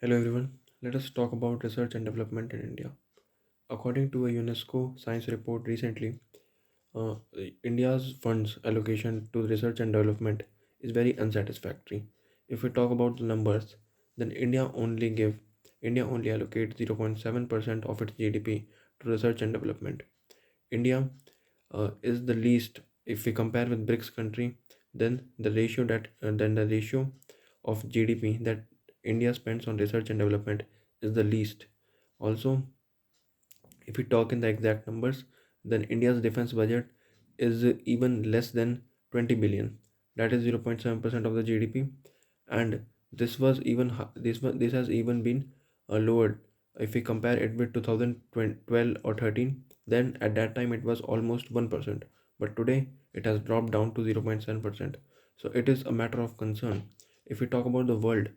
Hello everyone. Let us talk about research and development in India. According to a UNESCO science report recently, uh, India's funds allocation to research and development is very unsatisfactory. If we talk about the numbers, then India only allocates 0.7% of its GDP to research and development. India is the least if we compare with BRICS country. Then the ratio of GDP that India spends on research and development is the least. Also, if we talk in the exact numbers, then India's defense budget is even less than 20 billion. That is 0.7% of the GDP, and this has even been lowered. If we compare it with 2012 or 13, then at that time it was almost 1%, but today it has dropped down to 0.7%. So it is a matter of concern. If we talk about the world,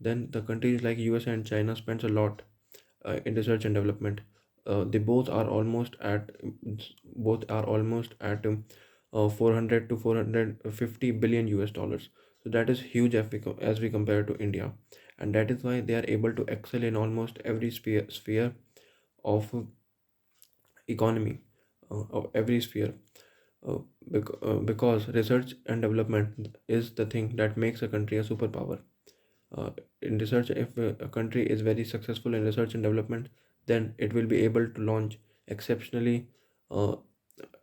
then the countries like USA and China spends a lot in research and development. They both are almost at 400 to 450 billion US dollars. So that is huge as we compare to India, and that is why they are able to excel in almost every sphere of economy, of every sphere. Because research and development is the thing that makes a country a superpower. In research, if a country is very successful in research and development, then it will be able to launch exceptionally uh,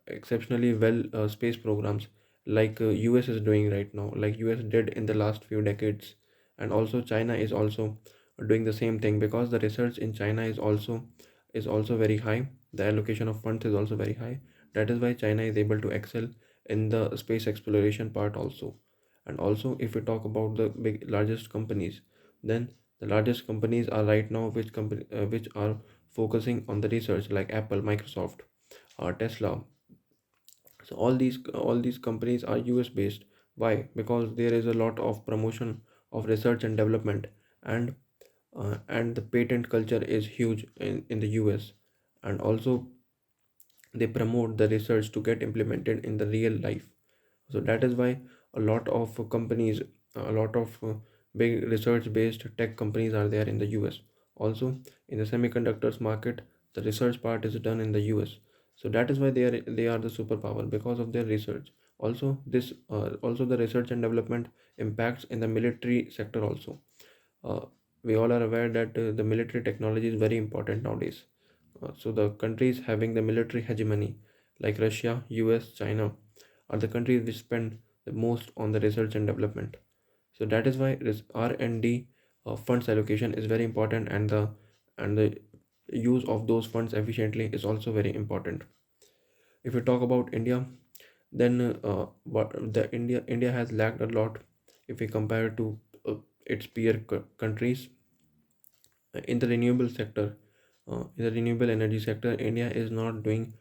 exceptionally well space programs like US is doing right now, like US did in the last few decades. And also China is also doing the same thing, because the research in China is also very high. The allocation of funds is also very high. That is why China is able to excel in the space exploration part also. And also, if we talk about the big largest companies, then the largest companies are right now which are focusing on the research, like Apple, Microsoft, Tesla. So all these companies are US based. Why? Because there is a lot of promotion of research and development, and the patent culture is huge in the US. And also they promote the research to get implemented in the real life. So that is why a lot of companies, a lot of big research based tech companies are there in the US. Also, in the semiconductors market, the research part is done in the US. So that is why they are the superpower, because of their research. Also the research and development impacts in the military sector also. uh, we all are aware that the military technology is very important nowadays. So the countries having the military hegemony, like Russia, US, China, are the countries which spend the most on the research and development. So that is why R&D funds allocation is very important, and the use of those funds efficiently is also very important. If we talk about India, then what the India has lacked a lot if we compare to its peer countries in the renewable sector. In the renewable energy sector, India is not doing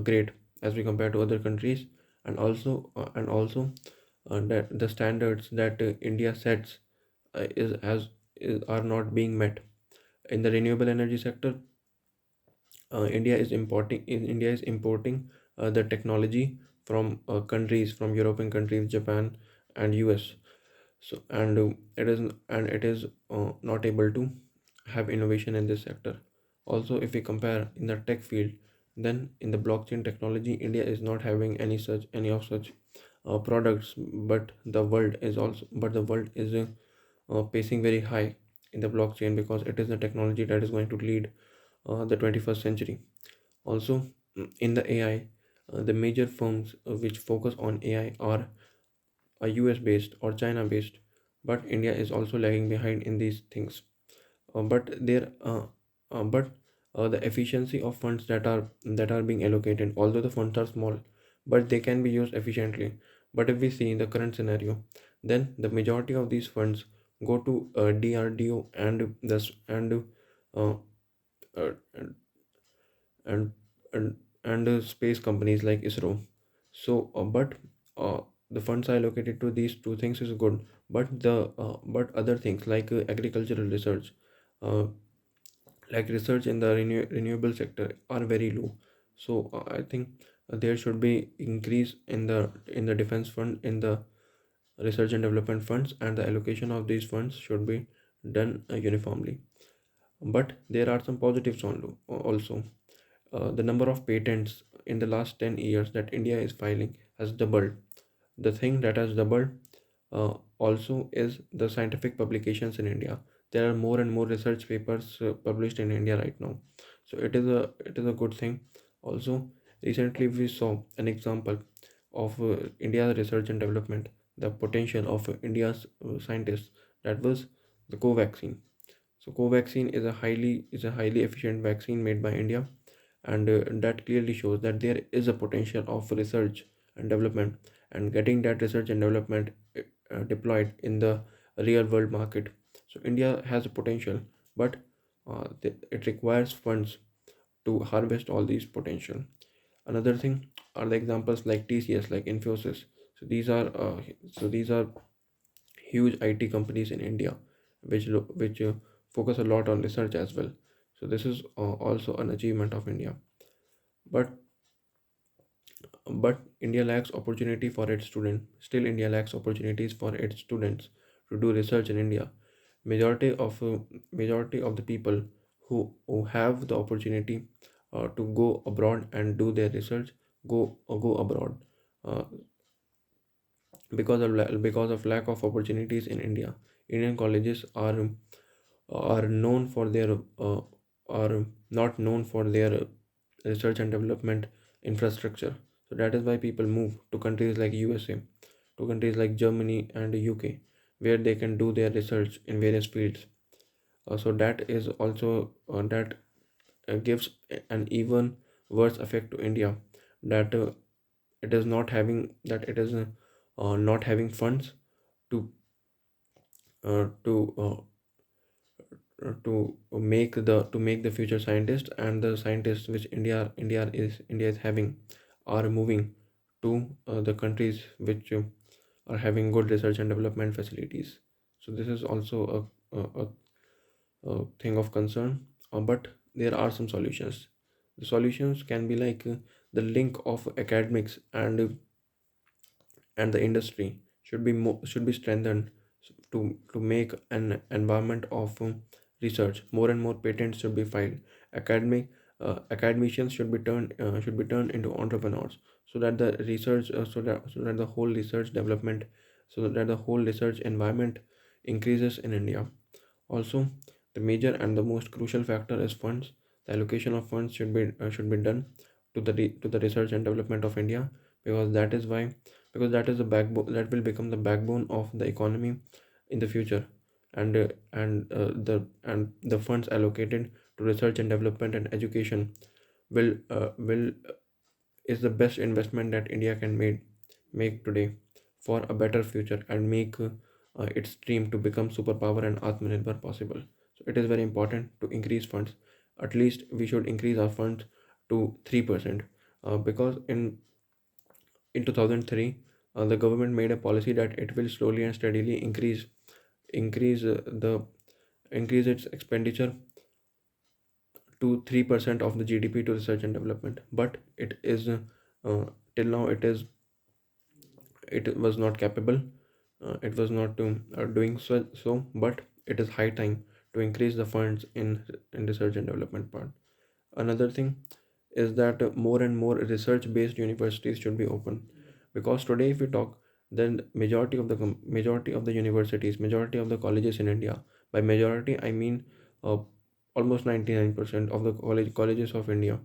great as we compare to other countries. And also that the standards that India sets are not being met in the renewable energy sector. India is importing the technology from European countries, Japan and US. So it is not able to have innovation in this sector. Also, if we compare in the tech field, then in the blockchain technology, India is not having any of such products. But the world is pacing very high in the blockchain, because it is the technology that is going to lead the 21st century. Also, in the AI, the major firms which focus on AI are US based or China based, but India is also lagging behind in these things. But the efficiency of funds that are being allocated, although the funds are small, but they can be used efficiently. But if we see in the current scenario, then the majority of these funds go to DRDO uh, uh, and and and space companies like ISRO. So, the funds are allocated to these two things is good, but other things like agricultural research, uh, like research in the renewable sector, are very low. So I think there should be increase in the defense fund, in the research and development funds, and the allocation of these funds should be uniformly. But there are some positives also. The number of patents in the last 10 years that India is filing has doubled. The thing that has doubled also is the scientific publications in India. There are more and more research papers published in India right now. So it is a good thing. Also, recently we saw an example of India's research and development, the potential of India's scientists. That was the Covaxin. So Covaxin is a highly efficient vaccine made by India, and that clearly shows that there is a potential of research and development, and getting that research and development deployed in the real world market. So India has a potential, but it requires funds to harvest all these potential. Another thing are the examples like TCS, like Infosys. So these are huge IT companies in India, which focus a lot on research as well. So this is also an achievement of India. But India lacks opportunity for its students. Still, India lacks opportunities for its students to do research in India. Majority of the people who have the opportunity to go abroad and do their research go abroad, uh, because of lack of opportunities in India. Indian colleges are known for their are not known for their research and development infrastructure. So that is why people move to countries like USA, to countries like Germany and UK, where they can do their research in various fields. So that is also that gives an even worse effect to India, that it is not having funds to to make the future scientists, and the scientists which India is having are moving to the countries which are having good research and development facilities. So this is also a thing of concern, but there are some solutions. The solutions can be like the link of academics and the industry should be strengthened to make an environment of research. More and more patents should be filed. Academicians should be turned into entrepreneurs, so that the research so that the whole research development so that the whole research environment increases in India. Also, the major and the most crucial factor is funds. The allocation of funds should be done to the research and development of India, because that is the backbone that will become the backbone of the economy in the future. And the funds allocated to research and development and education will is the best investment that India can make today for a better future, and make its dream to become superpower and Atmanirbhar possible. So it is very important to increase funds. At least we should increase our funds to 3%, because in 2003 the government made a policy that it will slowly and steadily increase the increase its expenditure to 3% of the GDP to research and development. But it is till now it was not capable. It was not doing so. But it is high time to increase the funds in research and development part. Another thing is that more and more research based universities should be open, because today if we talk, then majority of the universities, majority of the colleges in India, by majority I mean uh, almost 99% of the colleges of India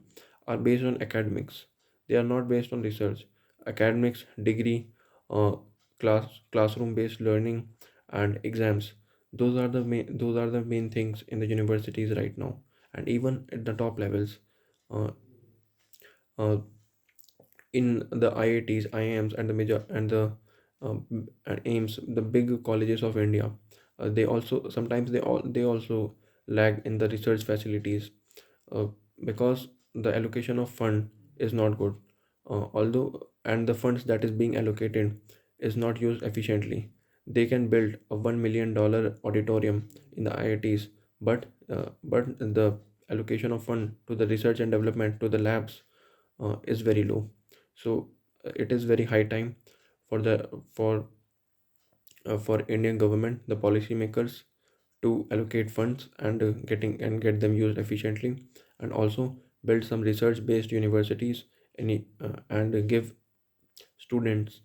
are based on academics. They are not based on research. Academics, degree, uh, classroom based learning, and exams, those are the main things in the universities right now. And even at the top levels, uh, uh, in the IITs, IIMs, and the major and AIMS, the big colleges of India, they also sometimes they also lag in the research facilities, uh, because the allocation of fund is not good. Although and the funds that is being allocated is not used efficiently. They can build a $1 million auditorium in the IITs, but the allocation of fund to the research and development to the labs is very low. So it is very high time for the for Indian government, the policymakers, to allocate funds and get them used efficiently, and also build some research based universities and students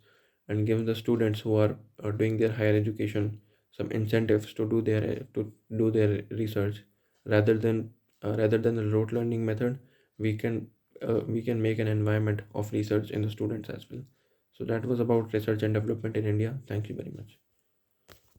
give the students who are doing their higher education some incentives to do their research rather than the rote learning method. We can make an environment of research in the students as well. So that was about research and development in India. Thank you very much.